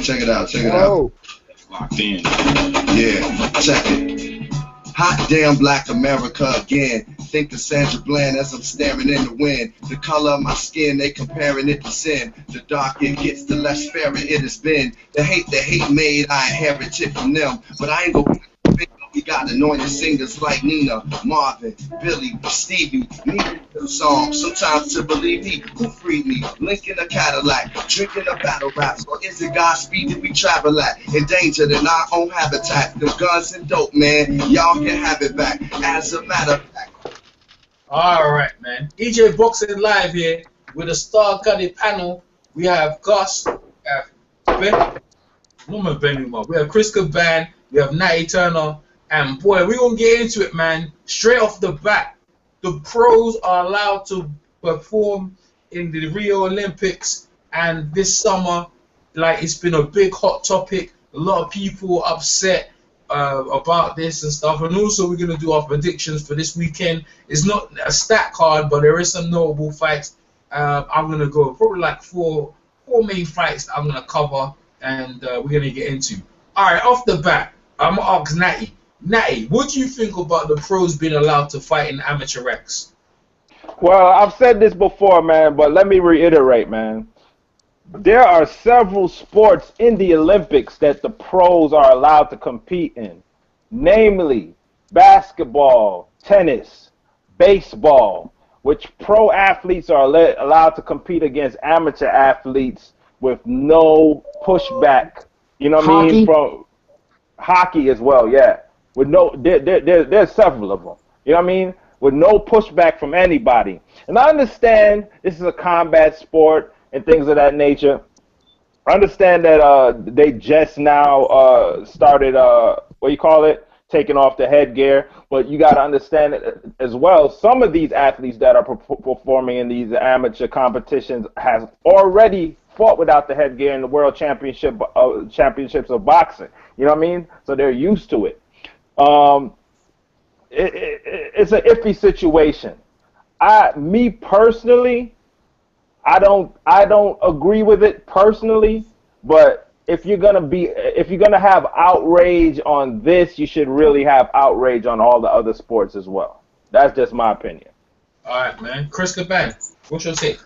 check it out, check it out. Oh, Locked in. Yeah, check it. Hot damn black America again. Think of Sandra Bland as I'm staring in the wind. The color of my skin, they comparing it to sin. The darker it gets, the less fair it has been. The hate made, I inherited from them. But I ain't gonna. We got anointed singers like Nina, Marvin, Billy, Stevie, Nina songs. Sometimes to believe me, who freed me? Lincoln a Cadillac, drinking a battle raps. Or is it Godspeed that we travel at? Endangered in our own habitat. Them guns and dope, man, y'all can have it back. As a matter of fact. All right, man. EJ Boxing Live here with a star-studded panel. We have Gus, we have Ben, no Ben anymore. We have Chris Caban, we have Natty Turner. And boy, we're going to get into it, man. Straight off the bat, the pros are allowed to perform in the Rio Olympics. And this summer, like, it's been a big hot topic. A lot of people upset about this and stuff. And also, we're going to do our predictions for this weekend. It's not a stat card, but there is some notable fights. I'm going to go probably like four main fights that I'm going to cover. And we're going to get into. All right, off the bat, I'm going to ask Natty. Natty, what do you think about the pros being allowed to fight in amateur X? well, I've said this before, man, but let me reiterate, man. There are several sports in the Olympics that the pros are allowed to compete in, namely basketball, tennis, baseball, which pro athletes are allowed to compete against amateur athletes with no pushback. You know what I mean? From hockey as well, yeah. With no, there's several of them. You know what I mean? With no pushback from anybody. And I understand this is a combat sport and things of that nature. I understand that they just now started, taking off the headgear. But you got to understand it as well, some of these athletes that are performing in these amateur competitions has already fought without the headgear in the world championships of boxing. You know what I mean? So they're used to it. It's an iffy situation. Me personally, I don't agree with it personally, but if you're gonna have outrage on this, you should really have outrage on all the other sports as well. That's just my opinion. All right, man. Chris Caban, what's your take?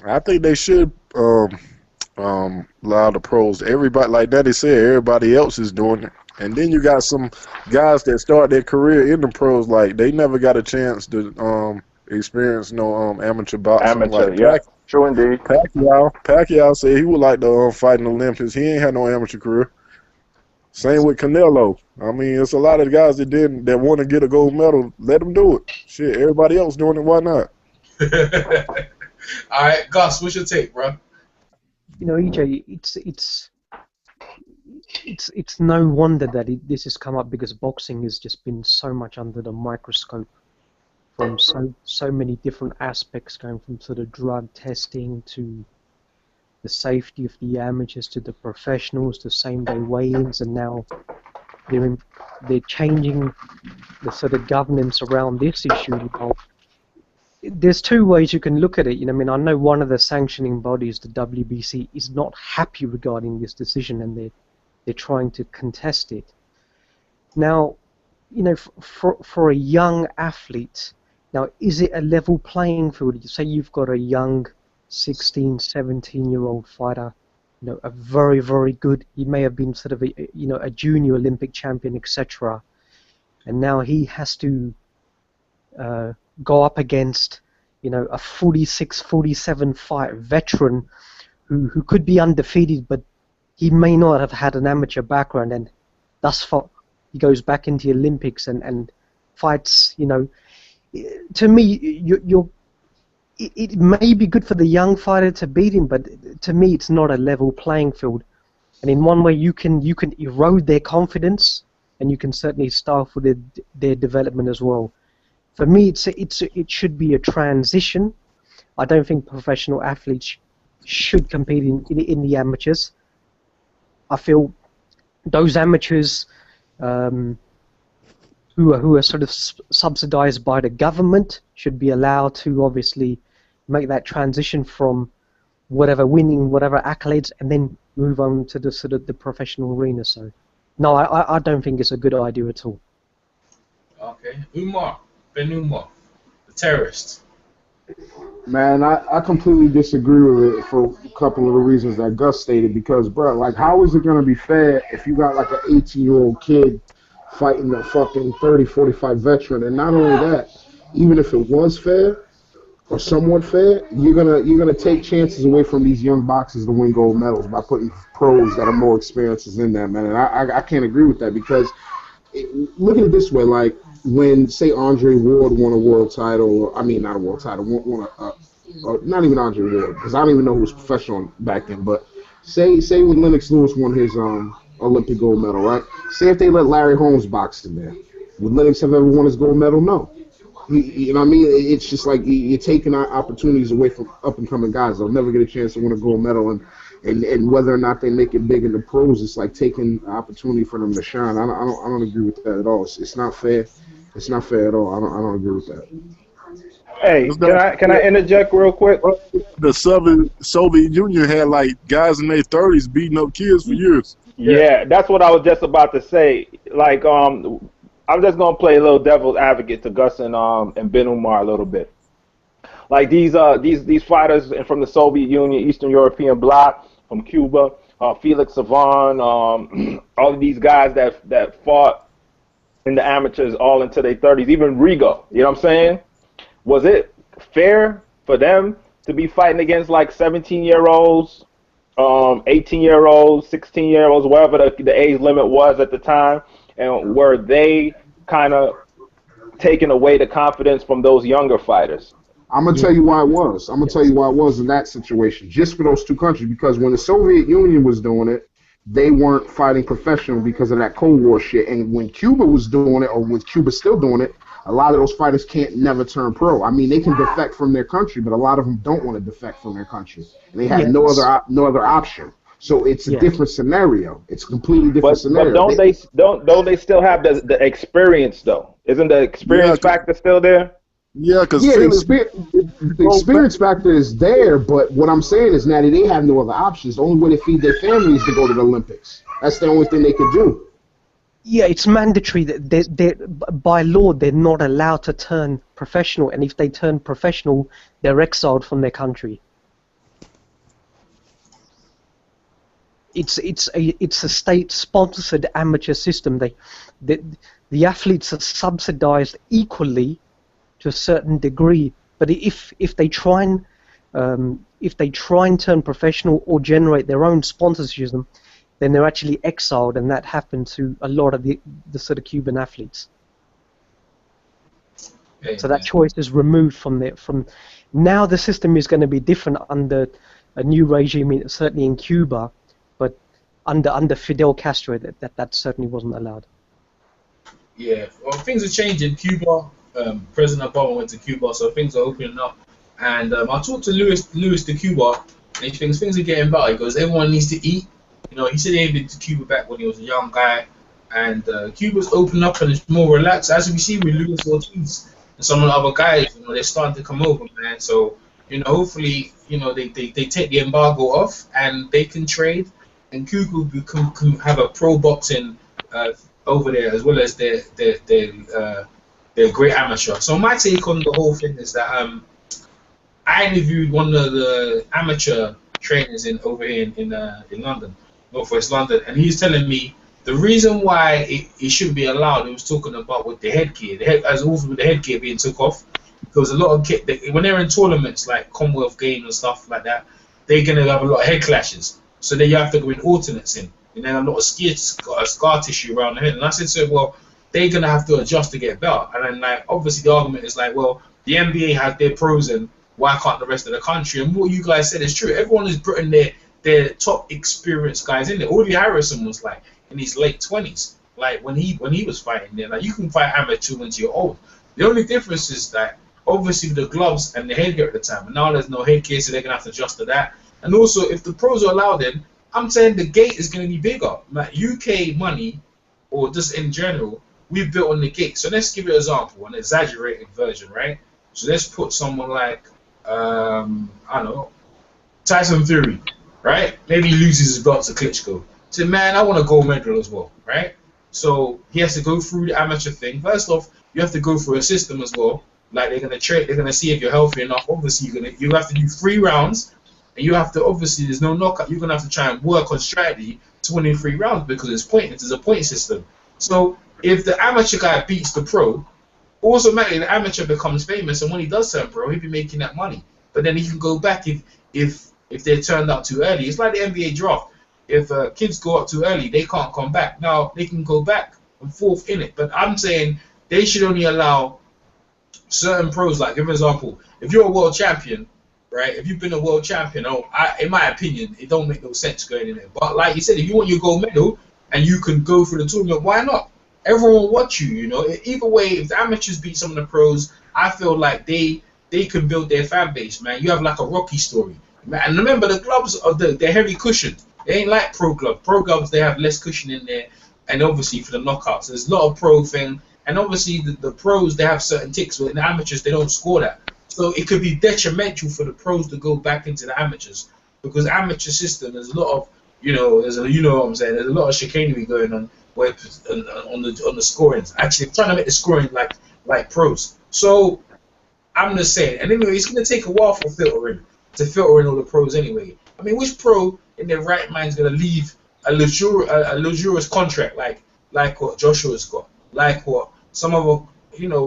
I think they should allow the pros. Everybody, like Daddy said, everybody else is doing it. And then you got some guys that start their career in the pros, like they never got a chance to experience no amateur boxing. Amateur, like yeah, true indeed. Pacquiao said he would like to fight in the Olympics. He ain't had no amateur career. Same with Canelo. I mean, it's a lot of guys that want to get a gold medal. Let them do it. Shit, everybody else doing it. Why not? All right, Gus, what's your take, bro? You know, EJ, it's no wonder that this has come up, because boxing has just been so much under the microscope from so many different aspects, going from sort of drug testing to the safety of the amateurs to the professionals to same-day weigh-ins, and now they're changing the sort of governance around this issue. There's two ways you can look at it. You know, I mean, I know one of the sanctioning bodies, the WBC, is not happy regarding this decision, and they're trying to contest it. Now, you know, for a young athlete, now, is it a level playing field? Say you've got a young 16, 17-year-old fighter, you know, a very, very good, he may have been sort of a junior Olympic champion, etc. And now he has to go up against, you know, a 46, 47 fight veteran who could be undefeated, but he may not have had an amateur background, and thus far he goes back into the Olympics and fights. You know, to me, it may be good for the young fighter to beat him, but to me, it's not a level playing field. And in one way, you can erode their confidence, and you can certainly stifle their development as well. For me, it should be a transition. I don't think professional athletes should compete in the amateurs. I feel those amateurs who are sort of subsidized by the government should be allowed to obviously make that transition from winning whatever accolades, and then move on to the sort of the professional arena. So, no, I don't think it's a good idea at all. Okay, Ben Umar, the terrorist. Man, I completely disagree with it for a couple of the reasons that Gus stated. Because, bro, like, how is it gonna be fair if you got like an 18-year-old kid fighting a fucking 30, 45 veteran? And not only that, even if it was fair or somewhat fair, you're gonna take chances away from these young boxers to win gold medals by putting pros that are more experienced in there, man. And I can't agree with that because look at it this way, like when say Andre Ward won a world title, I mean not a world title, won not even Andre Ward because I don't even know who was professional back then, but say when Lennox Lewis won his Olympic gold medal, right? Say if they let Larry Holmes box in there, would Lennox have ever won his gold medal? No. You know what I mean? It's just like you're taking opportunities away from up and coming guys. They'll never get a chance to win a gold medal, and whether or not they make it big in the pros, it's like taking an opportunity for them to shine. I don't agree with that at all. It's not fair. It's not fair at all. I don't agree with that. Hey, can I interject real quick? The Soviet Union had like guys in their 30s beating up kids for years. Yeah, that's what I was just about to say. Like, I'm just gonna play a little devil's advocate to Gus and Ben Umar a little bit. Like these fighters from the Soviet Union, Eastern European bloc, from Cuba, Felix Savon, all of these guys that fought in the amateurs all into their 30s, even Rigo, you know what I'm saying? Was it fair for them to be fighting against like 17-year-olds, 18-year-olds, 16-year-olds, whatever the age limit was at the time? And were they kind of taking away the confidence from those younger fighters? I'm gonna tell you why it was. I'm gonna tell you why it was in that situation, just for those two countries. Because when the Soviet Union was doing it, they weren't fighting professional because of that Cold War shit. And when Cuba was doing it, or when Cuba's still doing it, a lot of those fighters can't never turn pro. I mean, they can defect from their country, but a lot of them don't want to defect from their country, and they have no other option. So it's a different scenario. It's a completely different scenario. But don't they still have the experience though? Isn't the experience factor still there? Yeah, because the experience factor is there, but what I'm saying is, Natty, they have no other options. The only way to feed their family is to go to the Olympics. That's the only thing they could do. Yeah, it's mandatory that by law they're not allowed to turn professional, and if they turn professional, they're exiled from their country. It's a state-sponsored amateur system. The athletes are subsidized equally to a certain degree, but if they try and turn professional or generate their own sponsorship, then they're actually exiled, and that happened to a lot of the sort of Cuban athletes. So that choice is removed from now. The system is going to be different under a new regime, certainly in Cuba, but under Fidel Castro, that certainly wasn't allowed. Yeah, well, things are changing. Cuba, President Obama went to Cuba, so things are opening up. And I talked to Luis de Cuba, and he thinks things are getting better because everyone needs to eat. You know, he said he had been to Cuba back when he was a young guy, and Cuba's opened up and it's more relaxed. As we see with Luis Ortiz and some of the other guys, you know, they're starting to come over, man. So, you know, hopefully, you know, they take the embargo off and they can trade, and Cuba can have a pro boxing over there as well as their great amateur. So my take on the whole thing is that I interviewed one of the amateur trainers over here in London, Northwest London, and he's telling me the reason why it shouldn't be allowed. He was talking about with the headgear, as also with the headgear being took off, because a lot of when they're in tournaments like Commonwealth Games and stuff like that, they're gonna have a lot of head clashes. So then you have to go in alternates in, and then a lot of scar tissue around the head. And I said to him, well, they're gonna have to adjust to get better. And then like obviously the argument is like, well, the NBA has their pros and why can't the rest of the country? And what you guys said is true. Everyone is putting their top experienced guys in there. Audley Harrison was like in his late 20s, like when he was fighting there. Like you can fight amateur until you're old. The only difference is that obviously the gloves and the headgear at the time, and now there's no headgear, so they're gonna have to adjust to that. And also, if the pros are allowed in, I'm saying the gate is gonna be bigger. Like UK money, or just in general, we've built on the gate. So let's give you an example, an exaggerated version, right? So let's put someone like I don't know, Tyson Fury. right? Maybe he loses his belt to Klitschko. So, man, I want a gold medal as well, right? So he has to go through the amateur thing. First off, you have to go through a system as well. Like they're gonna see if you're healthy enough. Obviously, you have to do 3 rounds, and you have to obviously there's no knockout. You're gonna have to try and work on strategy to win in 3 rounds because it's pointless. It's a point system. So if the amateur guy beats the pro, automatically the amateur becomes famous, and when he does turn pro, he'll be making that money. But then he can go back if they're turned out too early. It's like the NBA draft. If kids go up too early, they can't come back. Now they can go back and forth in it, but I'm saying they should only allow certain pros. Like, give an example, if you're a world champion, right? If you've been a world champion, in my opinion, it don't make no sense going in there. But like you said, if you want your gold medal and you can go through the tournament, why not? Everyone will watch you. You know, either way, if the amateurs beat some of the pros, I feel like they can build their fan base, man. You have like a Rocky story, man. And remember, the gloves are they're heavy cushioned. They ain't like pro gloves. Pro gloves, they have less cushion in there, and obviously for the knockouts, there's a lot of pro thing. And obviously the pros, they have certain ticks, but in the amateurs, they don't score that. So it could be detrimental for the pros to go back into the amateurs because amateur system, there's a lot of, you know what I'm saying, there's a lot of chicanery going on where on the scorings. Actually, trying to make the scoring like pros. So I'm just saying, and anyway, it's gonna take a while to filter in all the pros anyway. I mean, which pro in their right mind is gonna leave a luxurious contract like what Joshua's got, like what some of them,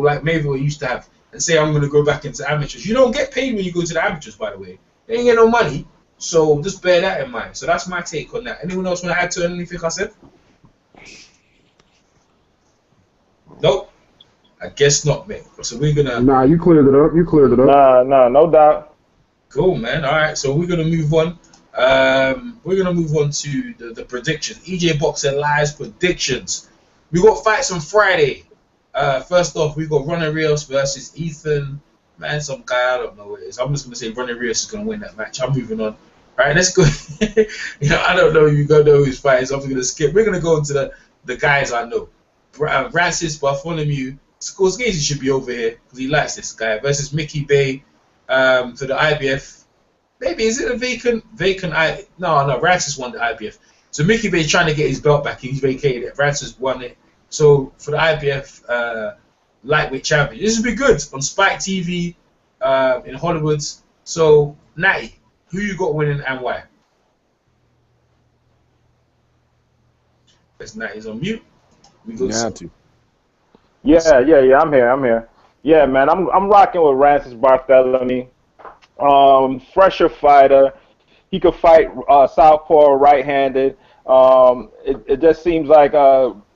like Mayweather used to have, and say I'm gonna go back into amateurs? You don't get paid when you go to the amateurs, by the way. They ain't get no money, so just bear that in mind. So that's my take on that. Anyone else want to add to anything I said? Nope. I guess not, mate. So we're gonna. Nah, you cleared it up. Nah, no doubt. Cool, man. All right, so we're gonna move on. We're gonna move on to the predictions. EJ Boxing Live's predictions. We got fights on Friday. First off, we got Ronnie Rios versus Ethan. Man, some guy I don't know who it is. I'm just gonna say Ronnie Rios is gonna win that match. I'm moving on. All right, let's go. I don't know. You gonna know who's fighting, so I'm gonna skip. We're gonna go into the guys I know. Francis Bartholomew. Scorsese should be over here because he likes this guy versus Mickey Bay for the IBF. Maybe is it a vacant? No. Francis won the IBF. So Mickey Bay trying to get his belt back. He's vacated it. Francis won it. So for the IBF lightweight champion, this would be good on Spike TV in Hollywood. So Natty, who you got winning and why? Because Natty's on mute. We go to. Yeah, I'm here. Yeah, man, I'm rocking with Francis Bartholomew. Fresher fighter. He could fight southpaw, right-handed. It just seems like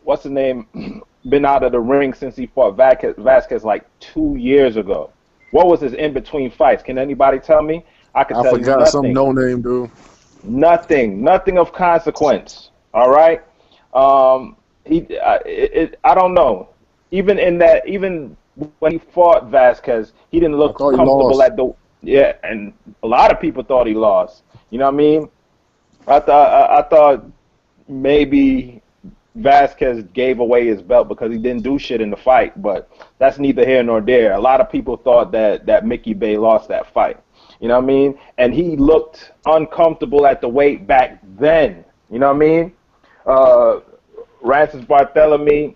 what's his name? Been out of the ring since he fought Vasquez like 2 years ago. What was his in-between fights? Can anybody tell me? I tell you forgot nothing. some no-name dude. Nothing of consequence. All right. I don't know. Even when he fought Vasquez, he didn't look comfortable at the. Yeah, and a lot of people thought he lost. You know what I mean? I thought maybe Vasquez gave away his belt because he didn't do shit in the fight, but that's neither here nor there. A lot of people thought that Mickey Bay lost that fight. You know what I mean? And he looked uncomfortable at the weight back then. You know what I mean? Francis Bartholomew,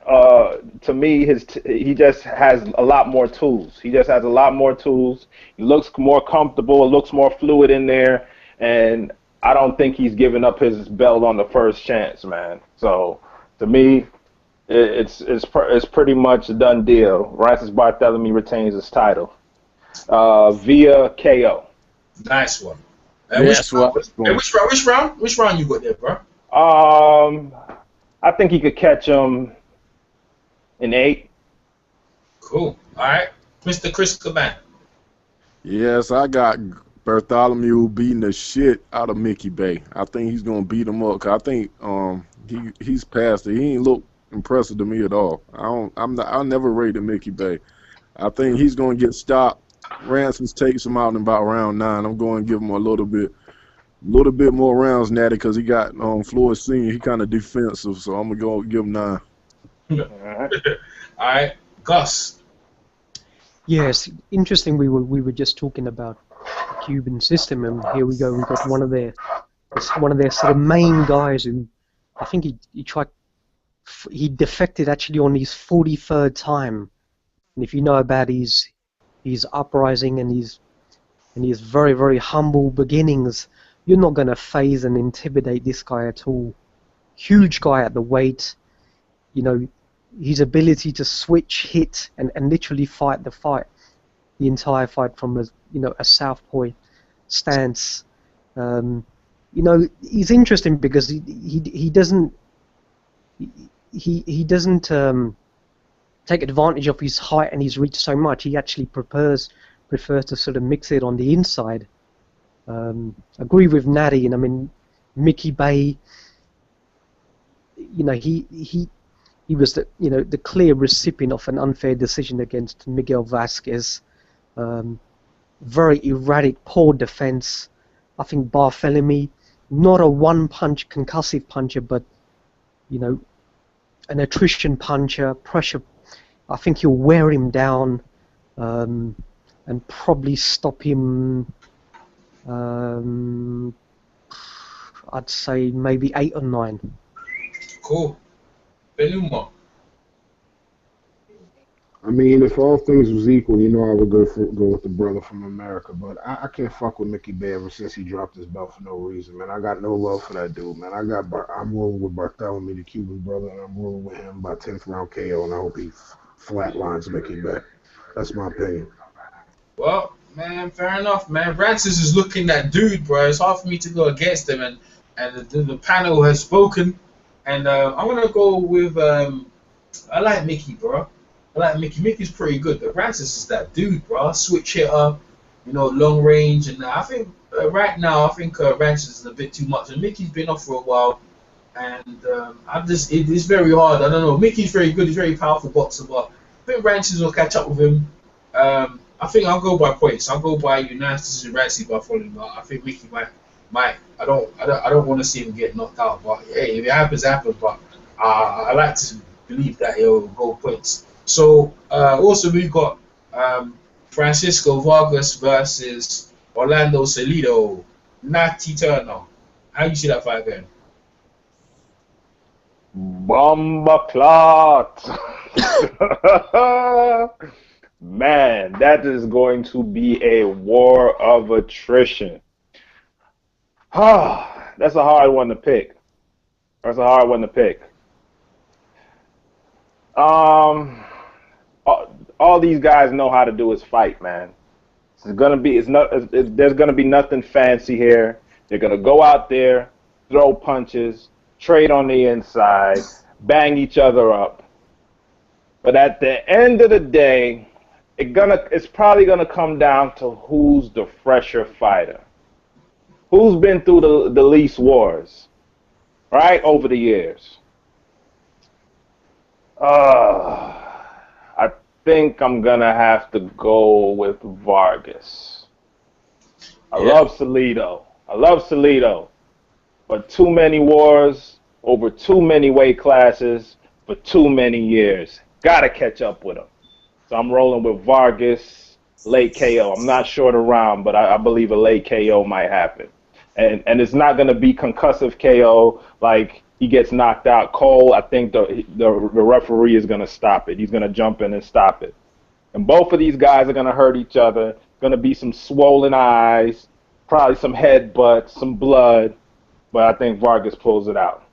to me, he just has a lot more tools. He looks more comfortable. It looks more fluid in there, and I don't think he's giving up his belt on the first chance, man. So to me, it's pretty much a done deal. Francis Bartholomew retains his title via KO. Nice one. Which round you got there, bro? I think he could catch him in 8. Cool. All right, Mr. Chris Caban. Yes, I got Bartholomew beating the shit out of Mickey Bay. I think he's gonna beat him up. 'Cause I think he's past it. He ain't look impressive to me at all. I never rated Mickey Bay. I think he's gonna get stopped. Francis takes him out in about round 9. I'm going to give him a little bit more rounds, Natty, because he got Floyd Senior. He kind of defensive, so I'm gonna give him 9. All right, Gus. Yes, interesting. We were just talking about Cuban system, and here we go. We got one of their sort of main guys who I think he defected actually on his 43rd time. And if you know about his uprising and his very, very humble beginnings, you're not going to phase and intimidate this guy at all. Huge guy at the weight, you know, his ability to switch, hit, and literally fight the entire fight from a southpaw stance. You know, he's interesting because he doesn't take advantage of his height and his reach so much. He actually prefers to sort of mix it on the inside. Agree with Natty, and I mean Mickey Bay. You know, he was the clear recipient of an unfair decision against Miguel Vasquez. Very erratic, poor defense. I think Barthélemy, not a one-punch concussive puncher, but you know, an attrition puncher, pressure. I think he'll wear him down and probably stop him. I'd say maybe 8 or 9. Cool. Benuma. I mean, if all things was equal, you know, I would go with the brother from America. But I can't fuck with Mickey Bay ever since he dropped his belt for no reason, man. I got no love for that dude, man. I'm rolling with Barthélemy, the Cuban brother, and I'm rolling with him by 10th round KO, and I hope he flatlines Mickey Bay. That's my opinion. Well, man, fair enough, man. Francis is looking that dude, bro. It's hard for me to go against him, and the panel has spoken, and I'm gonna go with I like Mickey, bro. I like Mickey. Mickey's pretty good, but Francis is that dude, bro. Switch hitter, you know, long range, and I think right now Francis is a bit too much, and Mickey's been off for a while, and it's very hard. I don't know. Mickey's very good. He's a very powerful boxer, but I think Francis will catch up with him. I think I'll go by points. I'll go by unanimous decision, Rancy by following. I think Mickey might. I don't want to see him get knocked out, but hey, if it happens, it happens. But I like to believe that he'll go points. So also we've got Francisco Vargas versus Orlando Salido. Natty Turner. How you see that fight going? Bomba clot. Man, that is going to be a war of attrition. That's a hard one to pick. All these guys know how to do is fight, man. There's gonna be nothing fancy here. They're gonna go out there, throw punches, trade on the inside, bang each other up. But at the end of the day, it's probably gonna come down to who's the fresher fighter, who's been through the least wars, right, over the years. I think I'm gonna have to go with Vargas. I love Salido, but too many wars over too many weight classes for too many years. Gotta catch up with him. So I'm rolling with Vargas, late KO. I'm not sure the round, but I believe a late KO might happen. And it's not gonna be concussive KO like he gets knocked out cold. I think the referee is going to stop it. He's going to jump in and stop it. And both of these guys are going to hurt each other. Going to be some swollen eyes, probably some headbutts, some blood. But I think Vargas pulls it out.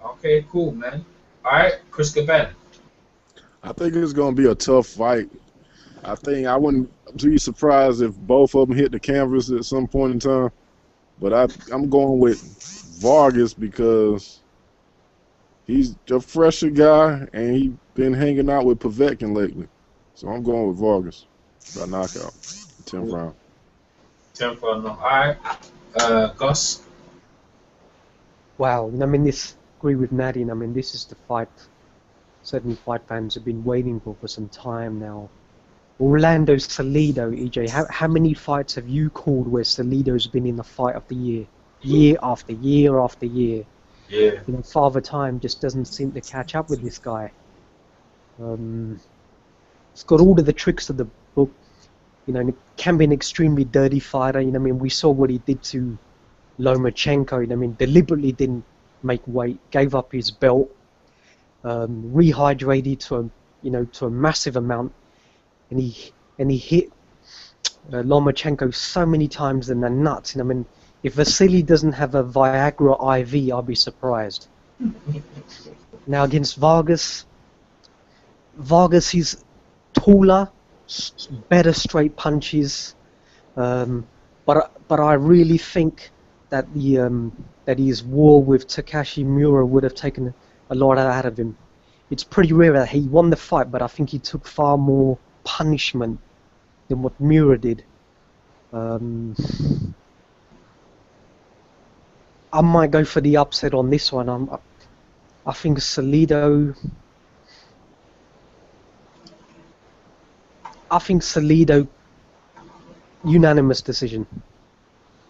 Okay, cool, man. All right, Chris Caban. I think it's going to be a tough fight. I think I wouldn't be surprised if both of them hit the canvas at some point in time. But I'm going with Vargas because he's a fresher guy and he's been hanging out with Povetkin lately. So I'm going with Vargas by knockout, 10th round. 10th round, all right. Gus? Wow, I mean, agree with Nadine. I mean, this is the fight certain fight fans have been waiting for some time now. Orlando Salido, EJ, how many fights have you called where Salido's been in the fight of the year? Year after year after year. Yeah. You know, Father Time just doesn't seem to catch up with this guy. He's got all of the tricks of the book. you know, and it can be an extremely dirty fighter. You know, I mean, we saw what he did to Lomachenko. You know, I mean, deliberately didn't make weight, gave up his belt, rehydrated to a massive amount, and he hit Lomachenko so many times in the nuts. And I mean, if Vasily doesn't have a Viagra IV, I'll be surprised. Now against Vargas, he's taller, better straight punches, but I really think that that his war with Takashi Miura would have taken a lot out of him. It's pretty rare that he won the fight, but I think he took far more punishment than what Miura did. I might go for the upset on this one. I think Salido. Unanimous decision.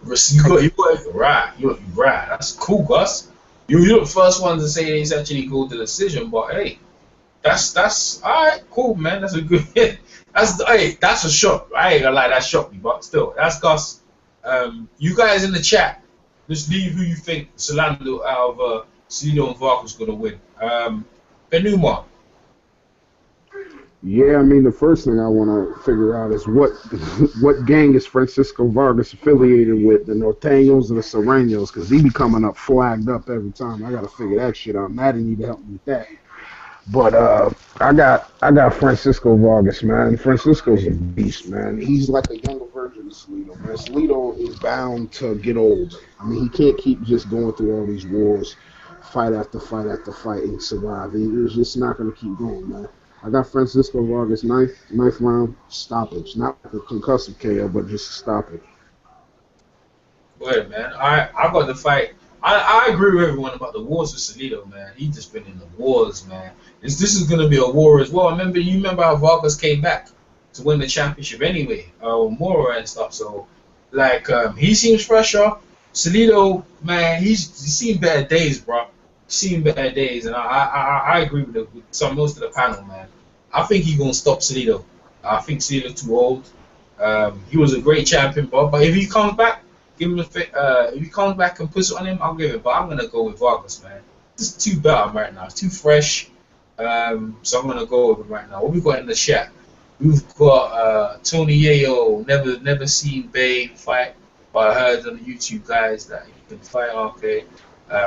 You got it right. You're right. That's cool, Gus. You're the first one to say he's actually called the decision, but hey, that's all right. Cool, man. That's a good. That's a shock. I ain't gonna lie, that shocked me, but still, that's Gus. You guys in the chat, just leave who you think Solano out of Salido and Vargas gonna win. Benuma. Yeah, I mean, the first thing I want to figure out is what gang is Francisco Vargas affiliated with, the Norteños or the Serranos, because he be coming up flagged up every time. I got to figure that shit out. Maddie need to help me with that. But I got Francisco Vargas, man. Francisco's a beast, man. He's like a younger version of Salido, man. Salido is bound to get old. I mean, he can't keep just going through all these wars, fight after fight after fight, and survive. He's just not going to keep going, man. I got Francisco Vargas, ninth round, stoppage. Not like a concussive KO, but just a stoppage. Go ahead, man. I got the fight. I agree with everyone about the wars with Salido, man. He's just been in the wars, man. This is going to be a war as well. You remember how Vargas came back to win the championship anyway, Mora and stuff. So, like, he seems fresher. Salido, man, he's seen better days, bro. Seen better days, and I agree with most of the panel, man. I think he's gonna stop Salido. I think Salido's too old. He was a great champion, but if he comes back, give him if he comes back and puts it on him, I'll give it. But I'm gonna go with Vargas, man. This is too better right now. It's too fresh. So I'm gonna go with him right now. What we got in the chat? We've got Tony Yayo, never seen Babe fight, but I heard on the YouTube guys that he can fight. Okay.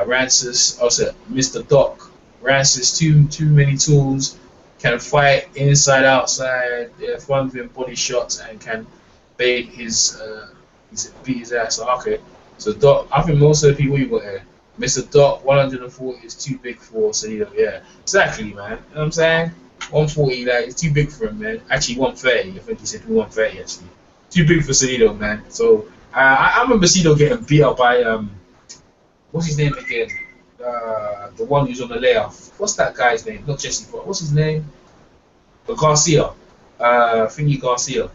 Rancis, also Mr. Doc. Rancis, too many tools, can fight inside, outside, fun with body shots, and can bait beat his ass. Okay, so Doc, I think most of the people you got here, Mr. Doc, 140 is too big for Salido. Yeah, exactly, man. You know what I'm saying? 140, like, it's too big for him, man. Actually, 130. I think he said 130, actually. Too big for Salido, man. So, I remember Salido getting beat up by, what's his name again? The one who's on the layoff. What's that guy's name? Not Jesse Fox. What's his name? Garcia. Thingy Garcia.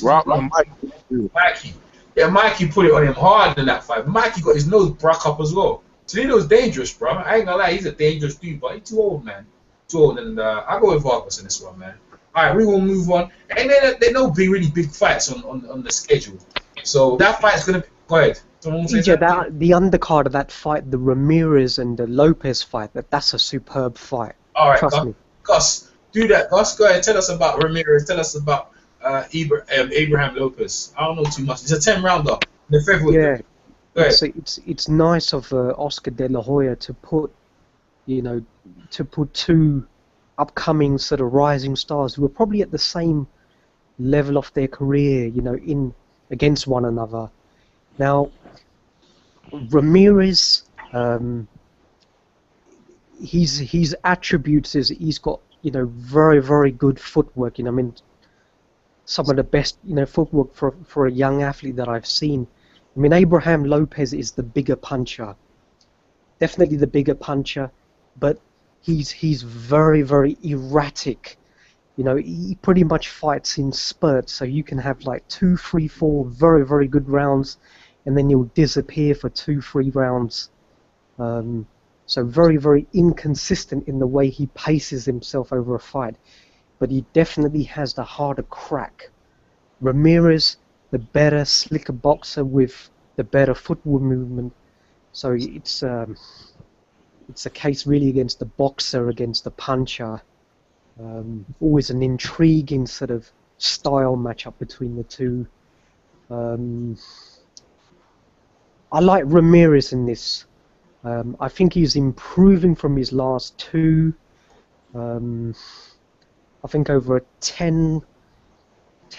Mikey. Yeah, Mikey put it on him hard in that fight. Mikey got his nose broke up as well. Salido's dangerous, bro. I ain't gonna lie, he's a dangerous dude, but he's too old, man. Too old, and I'll go with Vargas in this one, man. Alright, we will move on. And there are no really big fights on the schedule. So that fight's gonna be. Go ahead. The undercard of that fight, the Ramirez and the Lopez fight, that's a superb fight. All right, Trust me. Gus, do that. Gus, go ahead. Tell us about Ramirez. Tell us about Abraham Lopez. I don't know too much. It's a 10-rounder. The favorite. Yeah. Go ahead. So it's nice of Oscar De La Hoya to put two upcoming sort of rising stars who are probably at the same level of their career, in against one another. Now, Ramirez, his attributes is he's got very, very good footwork. Some of the best footwork for a young athlete that I've seen. Abraham Lopez is the bigger puncher, definitely the bigger puncher, but he's very, very erratic. He pretty much fights in spurts, so you can have like 2, 3, 4 very, very good rounds, and then he'll disappear for 2, 3 rounds. So very, very inconsistent in the way he paces himself over a fight. But he definitely has the harder crack Ramirez, the better, slicker boxer with the better footwork movement. So it's a case really against the boxer, against the puncher. Always an intriguing sort of style matchup between the two. I like Ramirez in this. I think he's improving from his last two. I think over a 10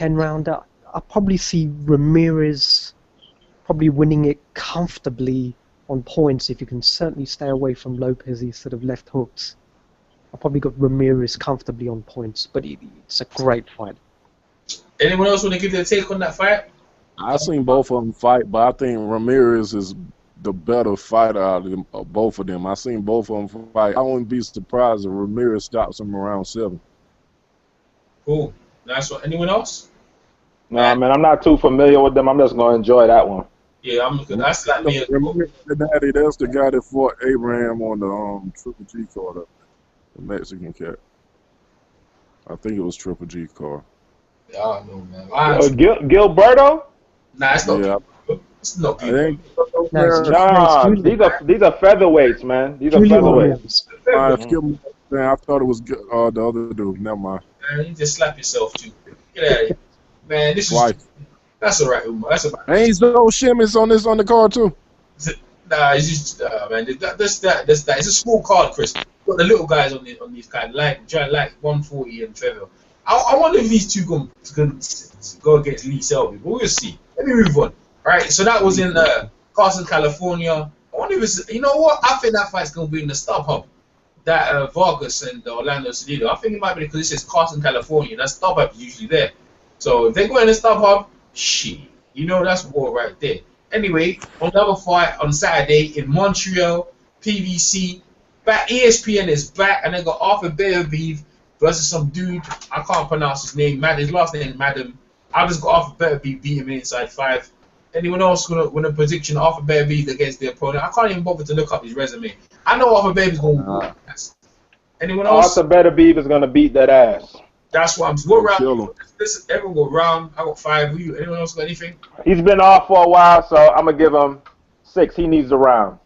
rounder, I probably see Ramirez probably winning it comfortably on points if you can certainly stay away from Lopez's sort of left hooks. I probably got Ramirez comfortably on points, but it's a great fight. Anyone else want to give their take on that fight? I seen both of them fight, but I think Ramirez is the better fighter out of them, both of them. I seen both of them fight. I wouldn't be surprised if Ramirez stops him around 7. Cool. Nice one. Anyone else? Nah, man, I'm not too familiar with them. I'm just gonna enjoy that one. Yeah, that's like me. That's the guy that fought Abraham on the Triple G card, the Mexican cat. I think it was Triple G card. Yeah, I don't know, man. Gilberto? Nah, it's not. Yeah. It's not. Nah, these are featherweights, man. These are featherweights. I thought it was the other dude. Never mind. Man, you just slap yourself too. Get out of here, man. This is. That's alright, Umar. That's about. Ain't no shimmies on the card too. Nah, it's just man. That's that. It's a small card, Chris. Got the little guys on these kind, like 140 and Trevor. I wonder if these two going go against Lee Selby, but we'll see. Let me move on. All right, so that was in Carson, California. I wonder if it's, you know what? I think that fight's going to be in the StubHub. That Vargas and Orlando Cedillo. I think it might be because it says Carson, California. That StubHub is usually there. So if they go in the StubHub, shit, you know that's war right there. Anyway, another fight on Saturday in Montreal, PVC. Back, ESPN is back, and they got Arthur Beterbiev versus some dude, I can't pronounce his name, his last name is Madam. I just got Arthur Beterbiev beat him inside 5. Anyone else win a prediction? Arthur Beterbiev against the opponent? I can't even bother to look up his resume. I know Arthur Beterbiev is going to win. Anyone else? Arthur Beterbiev is going to beat that ass. That's what I'm saying. What round? Listen, everyone go round. I got 5. Anyone else got anything? He's been off for a while, so I'm going to give him 6. He needs a round.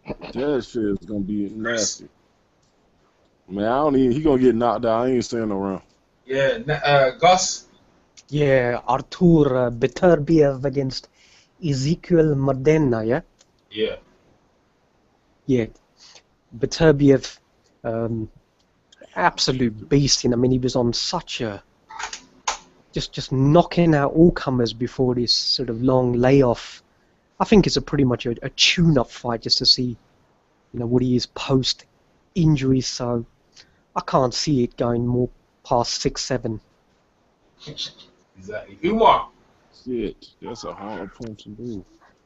That shit is going to be nasty. Man, he going to get knocked out. I ain't staying around. Yeah, Gus? Yeah, Artur Beterbiev against Ezekiel Modena, yeah? Yeah. Yeah. Beterbiev, absolute beast. I mean, he was on such a... Just knocking out all comers before this sort of long layoff. I think it's pretty much a tune-up fight just to see, what he is post-injury, so I can't see it going more past 6-7. Exactly. Umar. Shit, that's a hard punch to do.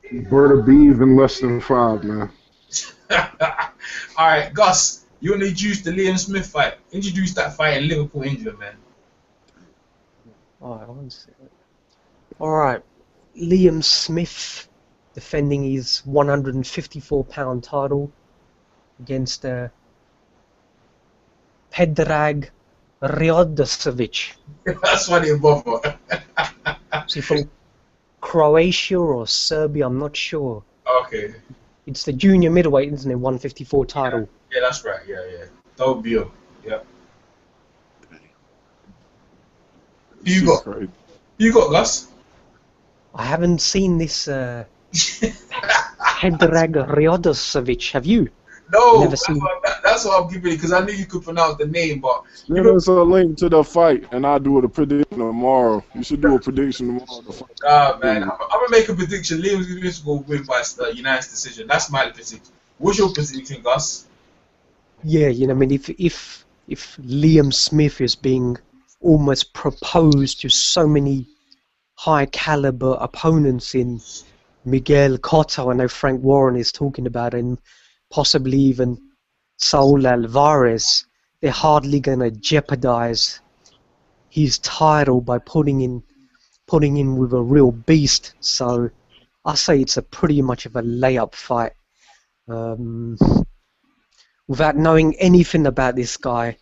Beterbiev in less than 5, man. All right, Gus, you introduced the Liam Smith fight. Introduce that fight in Liverpool, England, man. All right, Liam Smith defending his 154-pound title against Predrag Riodosevic. That's funny, Buffer. Is he from Croatia or Serbia? I'm not sure. Okay. It's the junior middleweight, isn't it? 154 title. Yeah, that's right. Yeah. Don't be up. Yeah. Who you got? Crazy. Who you got, Gus? I haven't seen this Predrag Riodosevic. Have you? No, Never seen. that's what I'm giving you because I knew you could pronounce the name, but Give us a link to the fight, and I'll do a prediction tomorrow. You should do a prediction tomorrow. Man, I'm gonna make a prediction. Liam Smith will win by unanimous decision. That's my prediction. What's your prediction, Gus? Yeah, I mean, if Liam Smith is being almost proposed to so many high caliber opponents in Miguel Cotto, I know Frank Warren is talking about, and possibly even Saul Alvarez, they're hardly gonna jeopardize his title by putting in with a real beast. So I say it's a pretty much of a layup fight. Without knowing anything about this guy,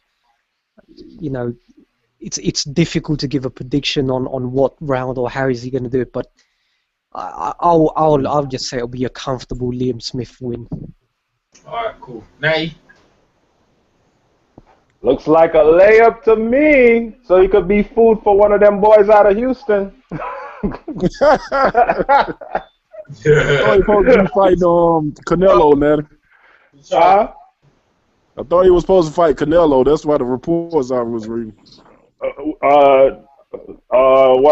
it's difficult to give a prediction on what round or how is he going to do it, but I'll just say it'll be a comfortable Liam Smith win. All right, cool. Now, Looks like a layup to me. So he could be food for one of them boys out of Houston. I thought he was supposed to be fighting Canelo, man. Huh? I thought he was supposed to fight Canelo. That's why the reports I was reading. One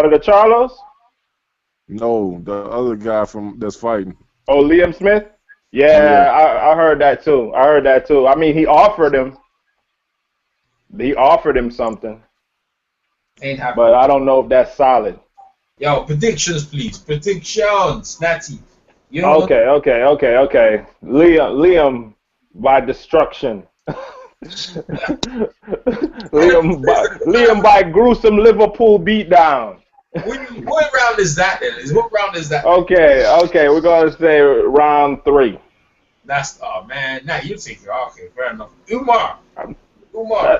of the Charlos? No, the other guy that's fighting. Oh, Liam Smith? Yeah. I heard that too. I mean, he offered him something, ain't happening. but I don't know if that's solid. Yo, predictions, please. Predictions, Natty. You know Okay. Liam by destruction. Liam by gruesome Liverpool beatdown. What round is that then? What round is that? Okay, we're gonna say round 3. That's man. Now you take it. Okay, fair enough. Umar.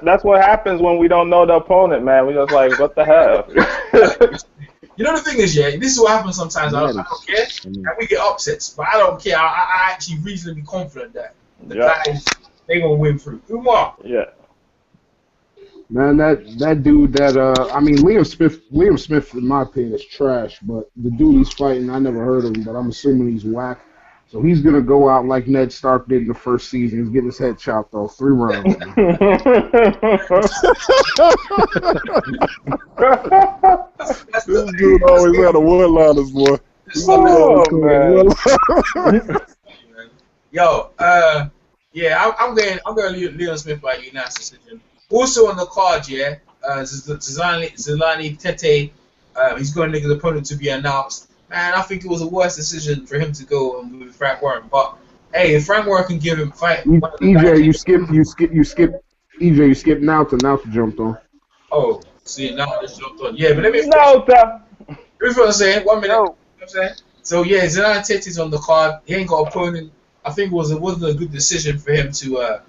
That's what happens when we don't know the opponent, man. We just like, what the hell? You know the thing is, yeah, this is what happens sometimes. I don't care, and we get upsets, but I don't care. I actually reasonably confident that the guys they gonna win through. Umar. Yeah. Man, that dude I mean Liam Smith in my opinion is trash, but the dude he's fighting, I never heard of him, but I'm assuming he's whack. So he's gonna go out like Ned Stark did in the first season. He's getting his head chopped off 3 rounds. This dude always had a one-liners, boy. Oh, man. Yo, yeah, I'm going Leon Smith by unanimous decision. Also on the card, yeah, Zilani Tete, he's going to his opponent to be announced. Man, I think it was a worse decision for him to go with Frank Warren. But hey, if Frank Warren can give him fight, EJ, you skip now to jumped on. Oh, see now I just jumped on. Yeah, but let me. Here's what I'm saying. 1 minute. You know what I'm saying? So yeah, Zilani Tete's on the card. He ain't got opponent. I think it wasn't a good decision for him to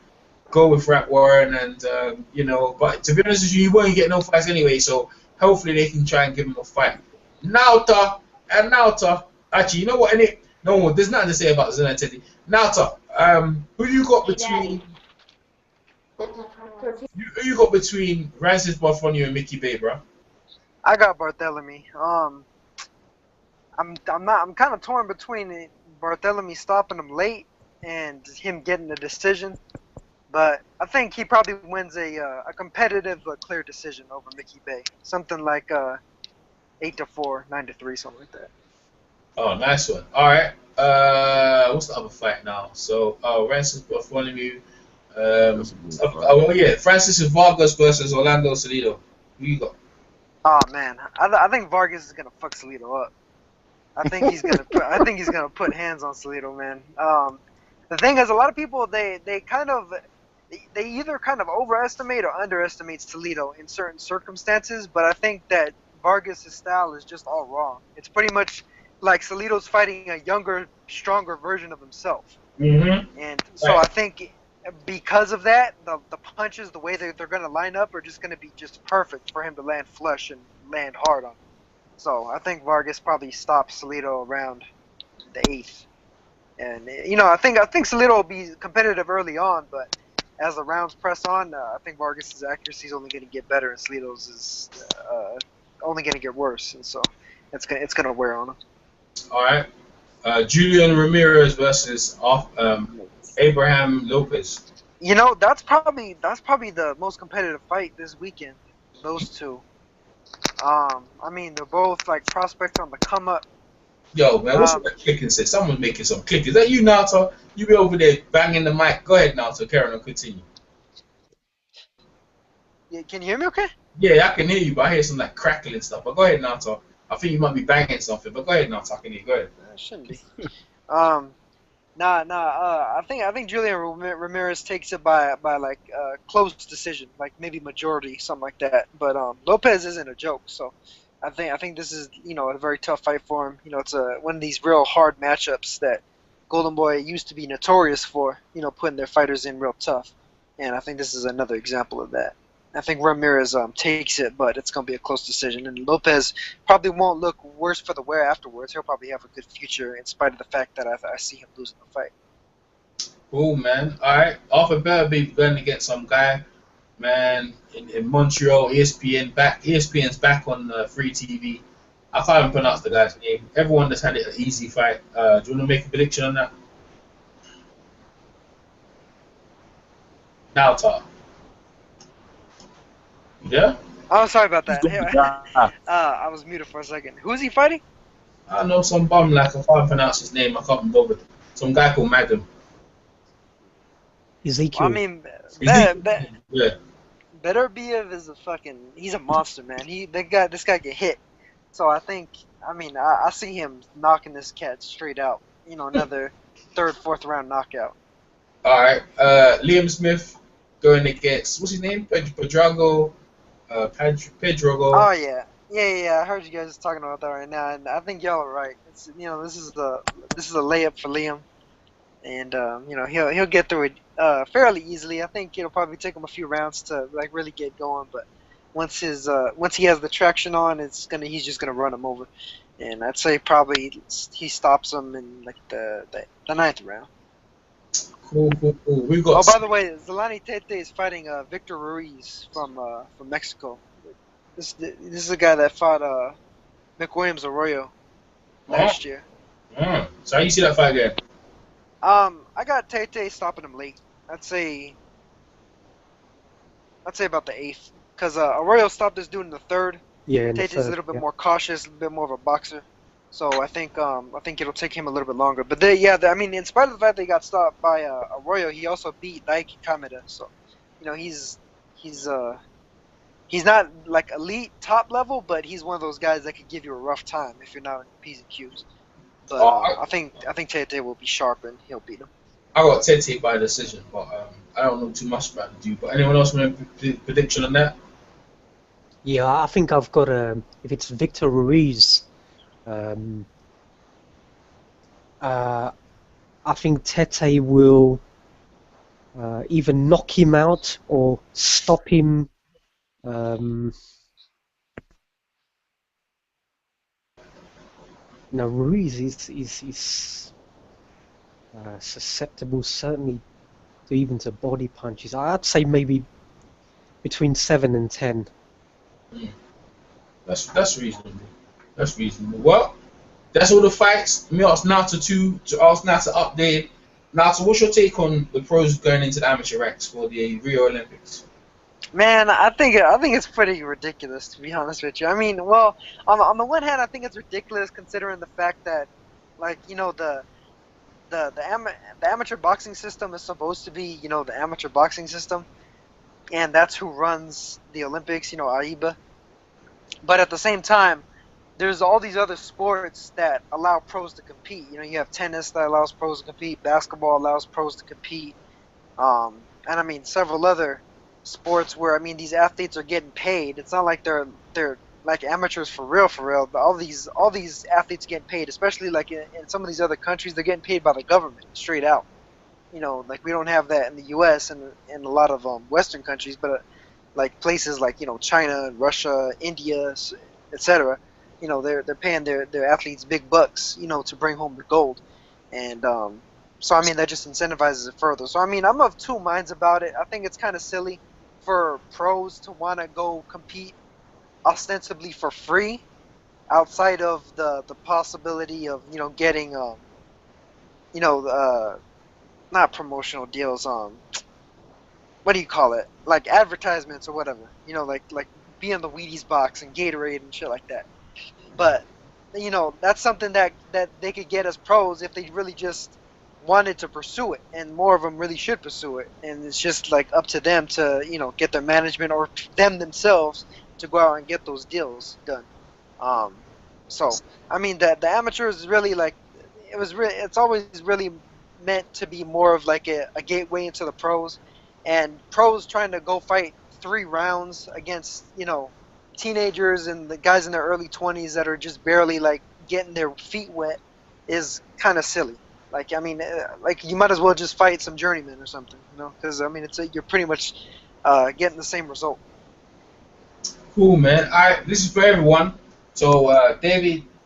go with Frank Warren, and you know. But to be honest with you, he won't get no fights anyway. So hopefully they can try and give him a fight. Nauta. Actually, you know what? There's nothing to say about Zilani Tete. Nauta, who you got between? Who you got between Francis Bartholomew and Mickey Bay, bro? I got Bartholomew. I'm kind of torn between Bartholomew stopping him late and him getting a decision, but I think he probably wins a competitive, clear decision over Mickey Bay. Something like 8-4, 9-3, something like that. Oh, nice one. All right. What's the other fight now? So, Francis Bartholomew. Francis Vargas versus Orlando Salido. Who you got? Oh man, I think Vargas is gonna fuck Salido up. I think he's gonna put hands on Salido, man. The thing is, a lot of people they either kind of overestimate or underestimate Salido in certain circumstances, but I think that Vargas' style is just all wrong. It's pretty much like Salido's fighting a younger, stronger version of himself. Mm-hmm. And so I think because of that, the punches, the way they're going to line up are just going to be just perfect for him to land flush and land hard on. So I think Vargas probably stops Salido around the 8th. And, you know, I think Salido will be competitive early on, but as the rounds press on, I think Vargas' accuracy is only going to get better, and Salido's is only going to get worse. And so it's gonna wear on him. All right. Julian Ramirez versus Abraham Lopez. You know, that's probably the most competitive fight this weekend. Those two. I mean, they're both like prospects on the come up. Yo, man, what's that clicking? Say someone's making some click. Is that you, Nato? You be over there banging the mic. Go ahead, Nato. Karen, I'll continue. Yeah, can you hear me? Okay. Yeah, I can hear you, but I hear some like crackling stuff. But go ahead, Nato. I think you might be banging something, but go ahead, Nato. I can hear you. Go ahead. Shouldn't be. I think Julian Ramirez takes it by like close decision, like maybe majority, something like that. But Lopez isn't a joke, so I think this is, you know, a very tough fight for him. You know, it's one of these real hard matchups that Golden Boy used to be notorious for. You know, putting their fighters in real tough, and I think this is another example of that. I think Ramirez takes it, but it's gonna be a close decision. And Lopez probably won't look worse for the wear afterwards. He'll probably have a good future, in spite of the fact that I see him losing the fight. Cool, man. All right, Arthur better be going to get some guy, man, in Montreal. ESPN's back on free TV. I can't even pronounce the guy's name. Everyone that's had an easy fight. Do you want to make a prediction on that? Nauta. Yeah? Oh, sorry about that. Ah, I was muted for a second. Who is he fighting? I know some bum, like, I can't pronounce his name. I can't be bothered. Some guy called Madam. Ezekiel. I mean, Yeah. Beterbiev is a fucking. He's a monster, man. This guy get hit. So I think, I see him knocking this cat straight out. Another third, fourth round knockout. All right. Liam Smith going against, what's his name? Pedrogo. Pedrogo. Oh yeah. I heard you guys talking about that right now, and I think y'all are right. It's this is a layup for Liam, and he'll get through it fairly easily. I think it'll probably take him a few rounds to like really get going, but once he has the traction on, he's just gonna run him over, and I'd say probably he stops him in like the ninth round. Cool. We got. Oh, by the way, Zolani Tete is fighting Victor Ruiz from Mexico. This is a guy that fought McWilliams Arroyo last year. So how you see that fight again? I got Tete stopping him late. I'd say about the 8th, because Arroyo stopped this dude in the 3rd. Yeah, Tate's a little bit more cautious, a little bit more of a boxer. So I think it'll take him a little bit longer. But in spite of the fact that he got stopped by Arroyo, he also beat Daiki Kameda. So, he's not like elite top level, but he's one of those guys that could give you a rough time if you're not in P's and Q's. But I think Tete will be sharp and he'll beat him. I got Tete by decision, but I don't know too much about the dude. But anyone else want a prediction on that? Yeah, I think I've got if it's Victor Ruiz, I think Tete will either knock him out or stop him. Ruiz is susceptible, certainly, to body punches. I'd say maybe between 7 and 10. That's reasonable. Well, that's all the fights. Me ask Nata to update. Nata, what's your take on the pros going into the amateur ranks for the Rio Olympics? Man, I think it's pretty ridiculous, to be honest with you. I mean, well, on the one hand, I think it's ridiculous considering the fact that, like, the amateur boxing system is supposed to be, the amateur boxing system, and that's who runs the Olympics, AIBA. But at the same time, there's all these other sports that allow pros to compete. You have tennis that allows pros to compete, basketball allows pros to compete, and several other sports where these athletes are getting paid. It's not like they're like amateurs for real. All these athletes getting paid, especially like in some of these other countries, they're getting paid by the government straight out. Like we don't have that in the U.S. and in a lot of Western countries, but like places like China, Russia, India, etc. They're paying their athletes big bucks, to bring home the gold, and so that just incentivizes it further. So I'm of two minds about it. I think it's kind of silly for pros to want to go compete ostensibly for free, outside of the possibility of getting not promotional deals, what do you call it, like advertisements or whatever, like be in the Wheaties box and Gatorade and shit like that. But that's something that they could get as pros if they really just wanted to pursue it, and more of them really should pursue it, and it's just like up to them to get their management or them themselves to go out and get those deals done. So the amateurs really, like, it's always really meant to be more of like a gateway into the pros, and pros trying to go fight 3 rounds against teenagers and the guys in their early 20s that are just barely like getting their feet wet is kind of silly. Like like you might as well just fight some journeymen or something, because you're pretty much getting the same result. Cool, man. This is for everyone. So,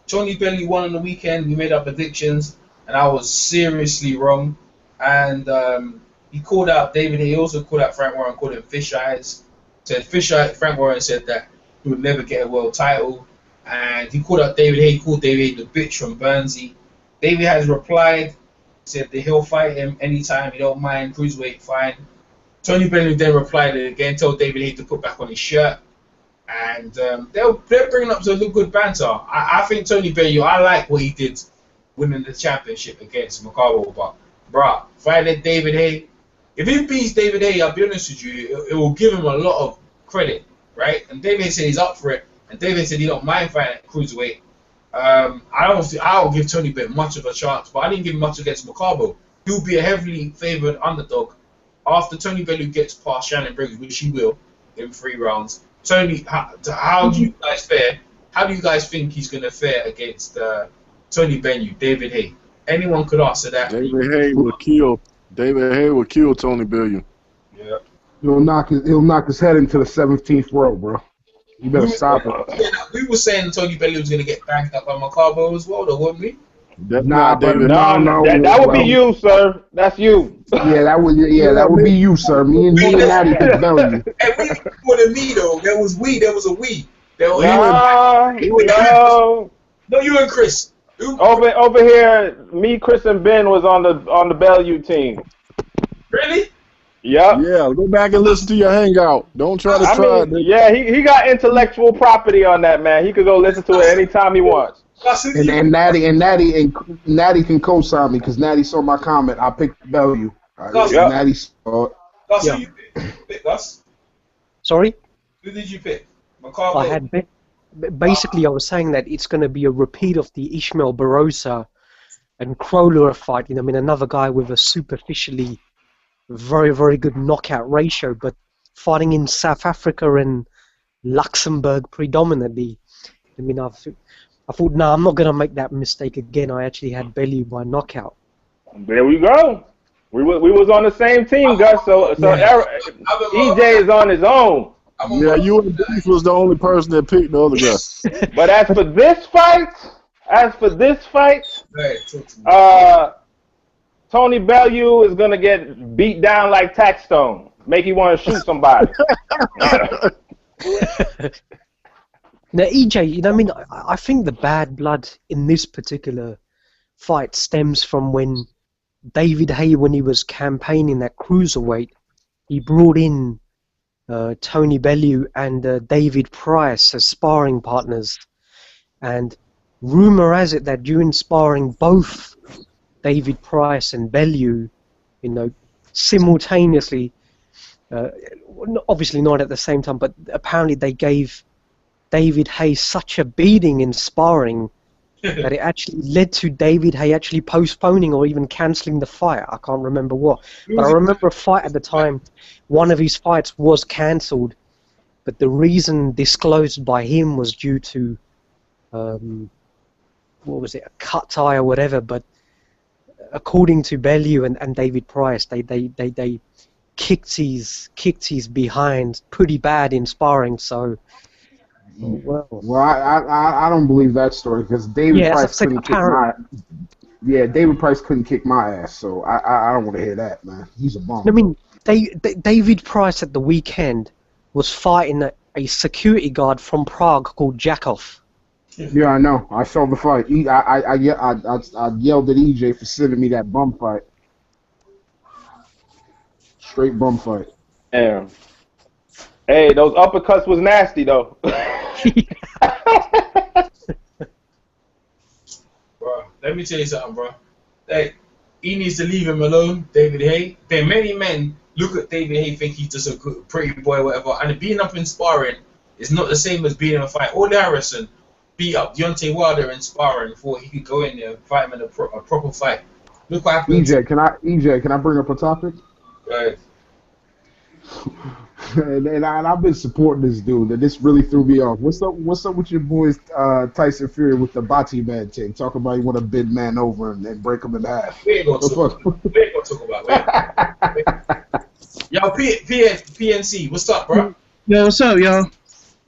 Tony Bellew won on the weekend. We made our predictions, and I was seriously wrong. And he called out David Hay. He also called out Frank Warren, called him fish eyes. Frank Warren said that he would never get a world title. And he called out David Hay, called David Hay the bitch from Bernsey. David has replied, said that he'll fight him anytime, he don't mind, cruiserweight, fine. Tony Bellew then replied again, told David Hay to put back on his shirt. And they're bringing up some good banter. I think Tony Bellew, I like what he did winning the championship against Macabo, but bruh, fighting David Hay, if he beats David Hay, I'll be honest with you, it will give him a lot of credit, right? And David Hay said he's up for it, and David Hay said he don't mind fighting at cruiserweight. I don't give Tony Bellew much of a chance, but I didn't give him much against Macabo. He'll be a heavily favoured underdog after Tony Bellew gets past Shannon Briggs, which he will in 3 rounds. Tony, how do you guys fare? How do you guys think he's going to fare against Tony Bellew, David Hay? Anyone could answer that. David Hay will kill. David Hay will kill Tony Bellew. Yeah. He'll knock his head into the 17th row, bro. You better stop it. We were saying Tony Bellew was going to get banged up by Macabo as well, though, wouldn't we? That's not David. No, that would be you, sir. That's you. Yeah, that would be you, sir. Me and Natty could Bellew. Hey, we more than me though. There was a we. No, you and Chris. Over here, me, Chris, and Ben was on the Bellew team. Really? Yep. Yeah, go back and listen to your hangout. Don't try to try it. Yeah, he got intellectual property on that, man. He could go listen to it anytime he wants. And Natty can co-sign me because Natty saw my comment. I picked Bellew. Natty saw it. Gus, who you pick, Gus? Sorry? Who did you pick? Macabo? I had basically I was saying that it's going to be a repeat of the Ishmael Barossa and Crowler fight. You know, I mean, another guy with a superficially very, very good knockout ratio, but fighting in South Africa and Luxembourg predominantly. I mean, I thought, no, I'm not going to make that mistake again. I actually had Bellew by knockout. There we go. We was on the same team, Gus. So EJ is on his own. Yeah, you and Beef was the only person that picked the other guy. But as for this fight, Tony Bellew is gonna get beat down like Taxstone. Make you want to shoot somebody. Now, EJ, you know, I mean, I think the bad blood in this particular fight stems from when David Hay, when he was campaigning at cruiserweight, he brought in Tony Bellew and David Price as sparring partners. And rumor has it that during sparring, both David Price and Bellew, you know, simultaneously, obviously not at the same time, but apparently they gave David Hay such a beating in sparring that it actually led to David Hay actually postponing or even cancelling the fight. I can't remember what. But I remember a fight at the time, one of his fights was cancelled, but the reason disclosed by him was due to, what was it, a cut eye or whatever, but according to Bellew and David Price, they kicked his behind pretty bad in sparring, so... Well, I don't believe that story because David Price couldn't kick my. Yeah, David Price couldn't kick my ass, so I don't want to hear that, man. He's a bum. I mean, David Price at the weekend was fighting a security guard from Prague called Jakov. Yeah, I know. I saw the fight. I yelled at EJ for sending me that bum fight. Straight bum fight. Damn. Hey, those uppercuts was nasty though. Bro, let me tell you something, bro. Like, he needs to leave him alone, David Hay. There many men look at David Hay, think he's just a good, pretty boy, whatever. And being up in sparring is not the same as being in a fight. Ole Harrison beat up Deontay Wilder in sparring before he could go in there and fight him in a proper fight. Look what happened. EJ, can I bring up a topic? Right. And I've been supporting this dude, and this really threw me off. What's up with your boys Tyson Fury with the Bati man thing? Talking about you want to bend man over and break him in half. We ain't gonna talk about it. Yo, PNC, what's up, bro? Yo, what's up, y'all?